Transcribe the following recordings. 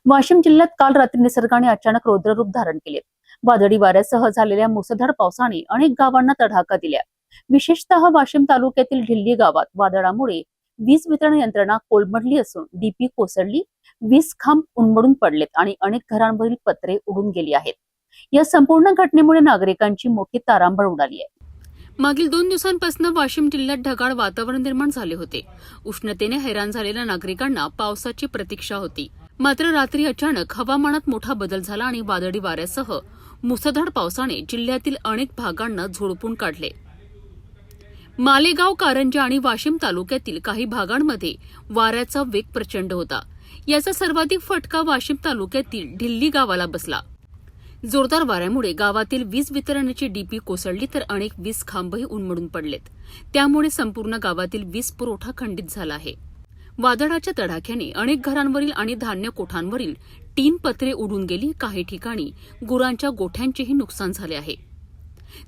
वाशिम जिल्ह्यात काल रात्री निसर्गाने अचानक रौद्ररूप धारण केले। वादळी वाऱ्यासह झालेल्या मुसळधार पावसाने अनेक गावांना तडाखा दिला। विशेषतः वाशिम तालुक्यातील ढिल्ली गावात वादळामुळे वीज वितरण यंत्रणा कोलमडली असून डीपी कोसळली, वीज खांब उन्मळून पडलेत आणि अनेक घरांवरील पत्रे उडून गेली आहेत। या संपूर्ण घटनेमुळे नागरिकांची मोठी तारांबळ उडाली आहे। मागील 2 दिवसांपासून वाशिम जिल्ह्यात ढगाळ वातावरण निर्माण झाले होते। उष्णतेने हैराण झालेल्या नागरिकांना पावसाची प्रतीक्षा होती। मात्र रात्री अचानक हवामानात मोठा बदल झाला आणि वादळी वाऱ्यासह मुसळधार पावसाने जिल्ह्यातील अनेक भागांना झोडपून काढले। मालेगाव, कारंजा आणि वाशिम तालुक्यातील काही भागांमध्ये वाऱ्याचा वेग प्रचंड होता। याचा सर्वाधिक फटका वाशिम तालुक्यातील ढिल्ली गावाला बसला। जोरदार वाऱ्यामुळे गावातील वीज वितरणाची डीपी कोसळली तर अनेक वीज खांबही उन्मळून पडलेत। त्यामुळे संपूर्ण गावातील वीज पुरवठा खंडित झाला आहे। वादळाच्या तडाख्याने अनेक घरांवरील आणि धान्य कोठांवरील टीन पत्रे उडून गेली। काही ठिकाणी गुरांच्या गोठ्यांचेही नुकसान झाले आहे।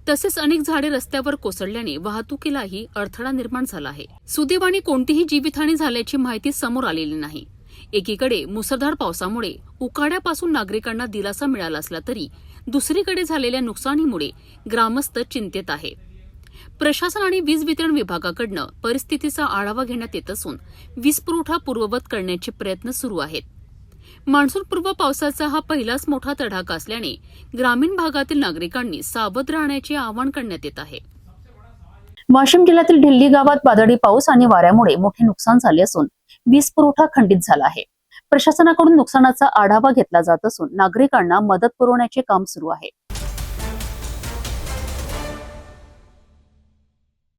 तसेच अनेक झाडे रस्त्यावर कोसळल्याने वाहतुकीलाही अडथळा निर्माण झाला आहे। सुदैवाने कोणतीही जीवितहानी झाल्याची माहिती समोर आलेली नाही। एकीकडे मुसळधार पावसामुळे उकाड्यापासून नागरिकांना दिलासा मिळाला असला तरी दुसरीकडे झालेल्या नुकसानीमुळे ग्रामस्थ चिंतेत आहे। प्रशासन आणि वीज वितरण विभागाकडून परिस्थितीचा आढावा घेण्यात येत असून वीज पुरवठा पूर्ववत करण्याचे प्रयत्न सुरू आहेत। मान्सूनपूर्व पावसाचा हा पहिलाच मोठा तडाखा असल्याने ग्रामीण भागातील नागरिकांनी सावध राहण्याचे आवाहन करण्यात येत आहे। वाशिम जिल्ह्यातील ढिल्ली गावात वादळी पाऊस आणि वाऱ्यामुळे मोठे नुकसान झाले असून वीज पुरवठा खंडित झाला आहे। प्रशासनाकडून नुकसानाचा आढावा घेतला जात असून नागरिकांना मदत पुरवण्याचे काम सुरू आहे।